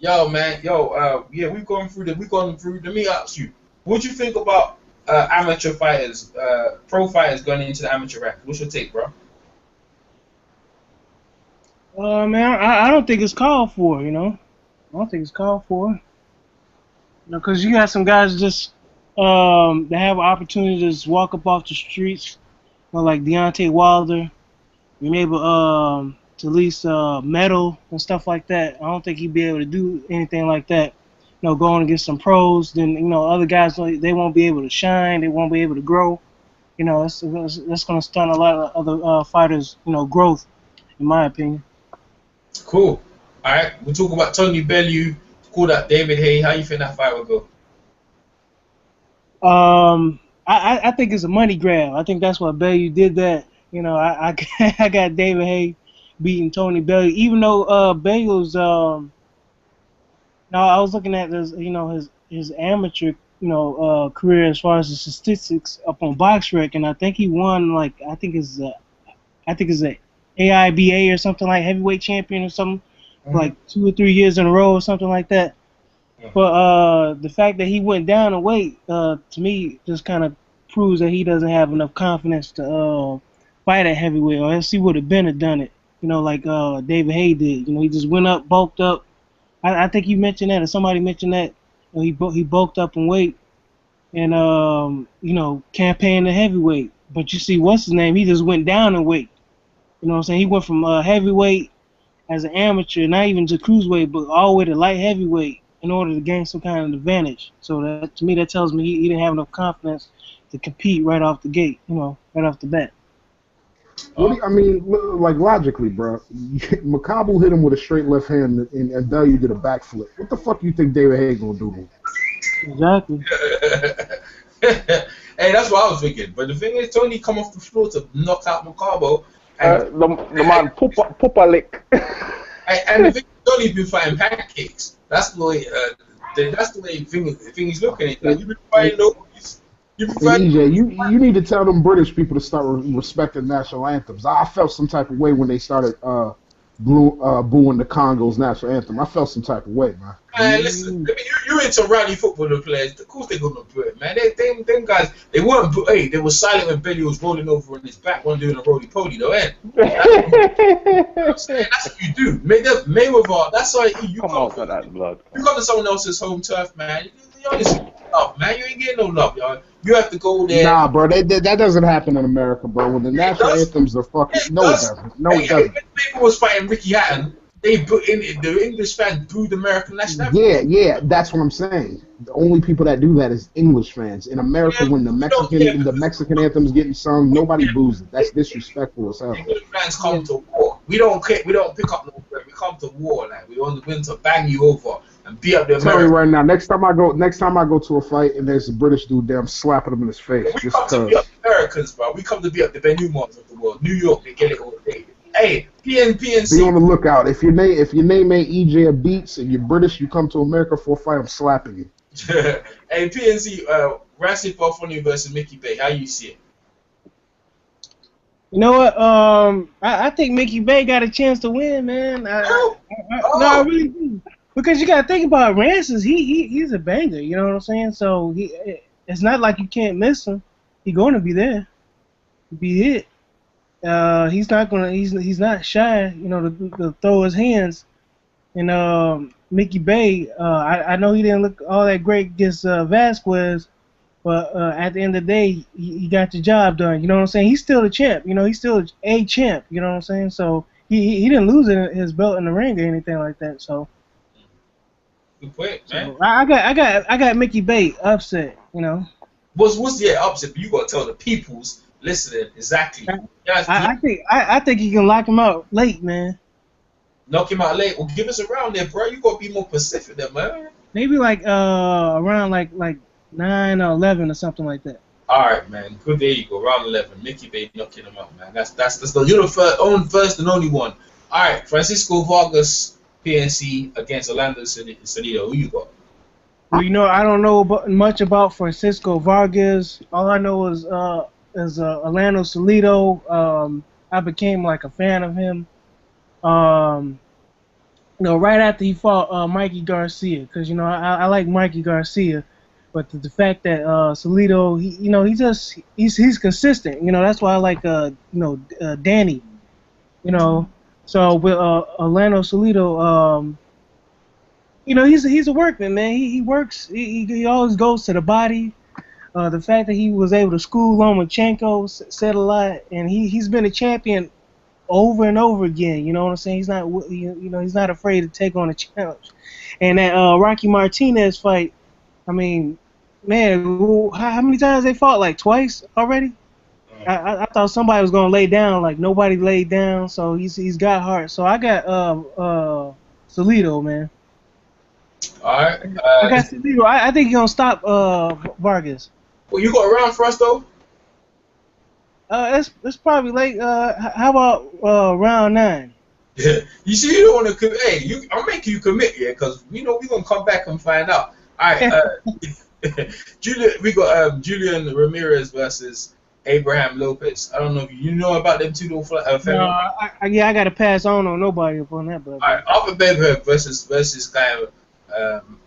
Yo, man, yeah, we've gone through the Let me ask you, what do you think about amateur fighters, pro fighters going into the amateur rank? What's your take, bro? Man, I don't think it's called for. I don't think it's called for. Because you got some guys just that have an opportunity to just walk up off the streets, like Deontay Wilder, being able to at least medal and stuff like that. I don't think he'd be able to do anything like that. Going against some pros, then other guys they won't be able to shine, they won't be able to grow. That's going to stunt a lot of other fighters, growth, in my opinion. Cool. All right, we'll talk about Tony Bellew. Call that David Haye. How you think that fight will go? I think it's a money grab. I think that's why Bellew did that. I I got David Haye beating Tony Bellew, even though Bellew's no, I was looking at his amateur career as far as the statistics up on BoxRec, and I think he won I think it's a AIBA or something, like heavyweight champion or something, like 2 or 3 years in a row or something like that. But the fact that he went down in weight, to me, just kind of proves that he doesn't have enough confidence to fight at heavyweight, or else he would have been done it, like David Haye did. He just went up, bulked up. I think you mentioned that, or somebody mentioned that. He bulked up in weight and campaigned to heavyweight. But you see, what's his name? He just went down in weight. You know what I'm saying? He went from heavyweight as an amateur, not even to cruiserweight, but all the way to light heavyweight in order to gain some kind of advantage. So that, to me, that tells me he didn't have enough confidence to compete right off the gate, right off the bat. Like logically, bro, McConnell hit him with a straight left hand, and Bellew did a backflip. What the fuck do you think David Haye gonna do to him? Exactly. Hey, that's what I was thinking. But the thing is, Tony come off the floor to knock out Macabo. The man Poopa lick. And the thing, Tony's been fighting pancakes. That's the way. That's the way things looking at. Like, you've been fighting nobody's. EJ, you need to tell them British people to start respecting national anthems. I felt some type of way when they started booing the Congo's national anthem. I felt some type of way, man. Man, listen, you into rally football players. Of course they're gonna do it, man. Them guys, they weren't. Hey, they were silent when Bellew was rolling over on his back, one doing a roly poly, though, eh? That's what you do. Mayweather. That's why you Come out for that blood. You come to someone else's home turf, man. You honestly love, man. You ain't getting no love, y'all. You have to go there. Nah, bro, that doesn't happen in America, bro. When the national anthems are fucking, it doesn't. No, it doesn't. When people was fighting Ricky Hatton, the English fans booed the American national anthem. Yeah, that's what I'm saying. The only people that do that is English fans. In America, when the Mexican anthem's getting sung, nobody boos it. That's disrespectful as hell. English fans come to war. We don't pick up no. We come to war, like we want the win to bang you over and beat up the Americans. Tell you right now, next time I go to a fight and there's a British dude there, I'm slapping him in his face. We come to beat up the Americans, bro. We come to beat up the Benumars of the world. New York, they get it all day. Hey, PNC. Be on the lookout. If your name ain't EJ Beats and you're British, you come to America for a fight, I'm slapping you. Hey, PNC, Rasif Bartholomew versus Mickey Bay. How you see it? You know what? I think Mickey Bay got a chance to win, man. No, I really do. Because you gotta think about Rancis. He's a banger. You know what I'm saying? So it's not like you can't miss him. He's going to be there. He'll be hit. He's not shy. To throw his hands. And Mickey Bay, I know he didn't look all that great against Vasquez. But at the end of the day, he got the job done. You know what I'm saying? He's still the champ. He's still a champ. You know what I'm saying? So he didn't lose his belt in the ring or anything like that. So good point, man. So I got Mickey Bay upset. What's the upset? You gotta tell the people's listening exactly. I think you can lock him out late, man. Knock him out late. Well, give us a round there, bro. You gotta be more specific there, man. Maybe around like 9 or 11 or something like that. All right, man. Good. There you go. Round 11. Mickey Bay knocking him out, man. You're the first and only one. All right, Francisco Vargas, PNC against Orlando Salido. Who you got? Well, I don't know much about Francisco Vargas. All I know is Orlando Salido. I became like a fan of him. No, right after he fought Mikey Garcia, because you know I like Mikey Garcia, but the fact that Salido, he's consistent. You know that's why I like Danny. You know, so with Orlando Salido, he's a workman, man. He works. He always goes to the body. The fact that he was able to school Lomachenko said a lot, and he's been a champion over and over again. You know what I'm saying? He's not he's not afraid to take on a challenge. And that Rocky Martinez fight, I mean, man, how many times they fought? Like twice already? I thought somebody was gonna lay down. Like nobody laid down, so he's got heart. So I got Salido, man. All right. I got Salido. I think he's gonna stop Vargas. Well, you got a round for us though. It's probably late. How about round 9? Yeah. You see, you don't want to. Hey, I'll make you commit, yeah, because we know we're gonna come back and find out. All right. We got Julian Ramirez versus Abraham Lopez. I don't know if you know about them two. No, I gotta pass on nobody upon that. But all right, Arthur Beberg versus guy.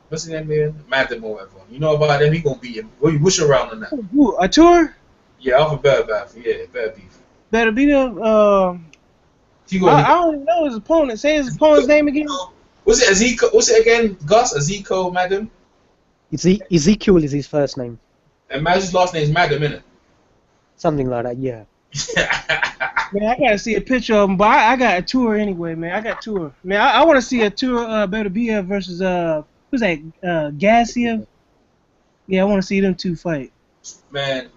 What's his name again? Madden or whatever. You know about them? He gonna beat him. What's your round on that? Who, a tour? Yeah, Alpha Better yeah, better beef. Better beat him. I don't even know his opponent. Say his opponent's name again. Was it Ezekiel? What's it again? Gus Ezekiel Madden. Ezekiel is his first name. And Madden's last name is Madden, innit? Something like that, yeah. Man, I gotta see a picture of him, but I got a tour anyway, man. I got tour. Man, I want to see a tour. Better be versus who's that? Gassiev. Yeah, I want to see them two fight. Man.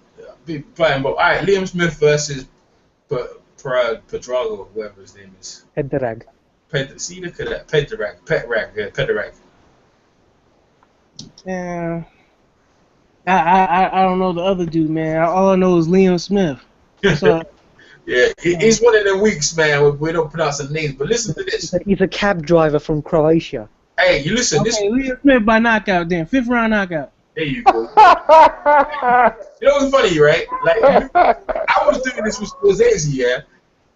But all right, Liam Smith versus Pedrago, whoever his name is. Pedrag. See, look at that. Pedrag. Yeah. I don't know the other dude, man. All I know is Liam Smith. So, yeah, he's one of them weeks, man. We don't pronounce the names, but listen to this. He's a cab driver from Croatia. Hey, you listen. Okay, Liam Smith by knockout, then 5th round knockout. There you go. You know what's funny, right? Like, I was doing this with Scorsese, yeah?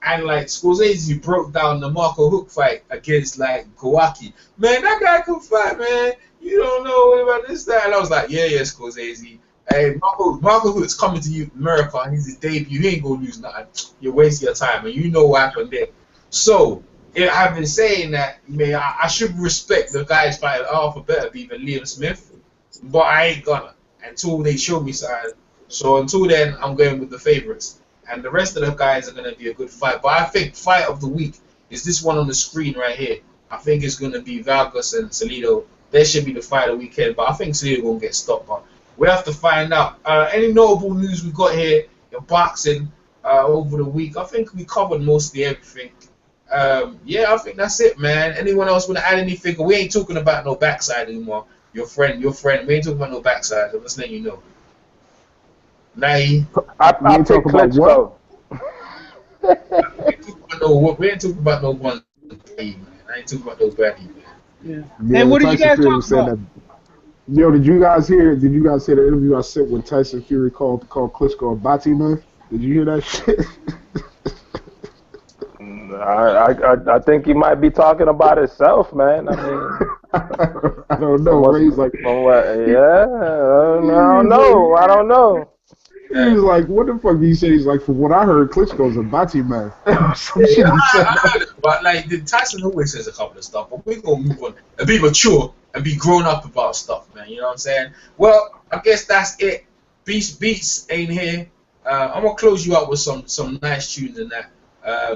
And, like, Scorsese broke down the Marco Hook fight against, like, Kawaki. Man, that guy can fight, man. You don't know about this, that. And I was like, yeah, Scorsese. Hey, Marco Hook's coming to America, and he's his debut. He ain't going to lose nothing. You're wasting your time, and you know what happened there. So, I've been saying that, man, I should respect the guys fighting Alpha Better than Liam Smith. But I ain't gonna until they show me something. So until then, I'm going with the favorites, and the rest of the guys are gonna be a good fight. But I think fight of the week is this one on the screen right here. I think it's gonna be Vargas and Salido. That should be the fight of the weekend. But I think Salido gonna get stopped. But we have to find out. Any notable news we got here in boxing over the week? I think we covered mostly everything. Yeah, I think that's it, man. Anyone else wanna add anything? We ain't talking about no backside anymore. Your friend. We ain't talking about no backside. I'm just letting you know. Nai. I pick Klitschko. We ain't talking about no one. I ain't talking about those baddies, man. Yeah. Hey, what did you guys talk about? Yo, did you guys hear the interview I sent when Tyson Fury called Klitschko a Bati man? Did you hear that shit? I think he might be talking about himself, man. I mean, I don't know. He's like, yeah, I don't know. He was like, what the fuck did he say? He's like, from what I heard, Klitschko's a Bati man. Some shit I heard it, but like Tyson always says a couple of stuff, but we're gonna move on and be mature and be grown up about stuff, man. You know what I'm saying? Well, I guess that's it. Beats ain't here. I'm gonna close you out with some nice tunes and that.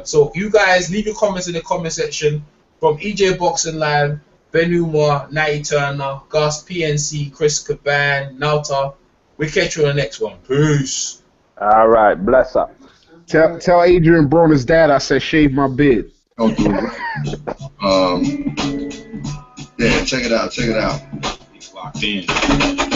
So you guys leave your comments in the comment section. From EJ Boxing Live, Ben Umar, Natty Turner, Gus, PNC, Chris Caban, Nauta. We catch you on the next one. Peace. All right, bless up. Tell Adrian Broner's dad I said shave my beard. Don't do it. Yeah, check it out. Locked in.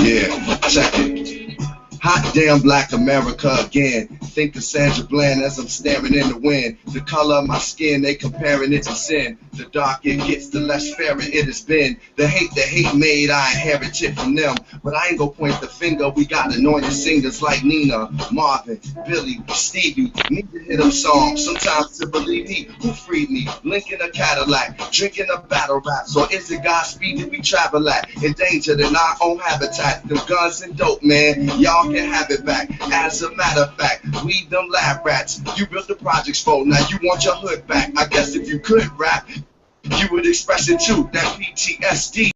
Yeah, check it. Hot damn black America again. Think of Sandra Bland as I'm staring in the wind. The color of my skin, they comparing it to sin. The darker it gets, the less fair it has been. The hate made, I inherited from them. But I ain't gonna point the finger, we got anointed singers like Nina, Marvin, Billy, Stevie. Need to hear them songs, sometimes to believe he who freed me. Linking a Cadillac, drinking a battle raps. Or is it Godspeed that we travel at? Endangered in our own habitat. Them guns and dope, man, y'all can have it back. As a matter of fact, we them lab rats. You built the projects for, now you want your hood back. I guess if you could rap, you would express it too, that PTSD.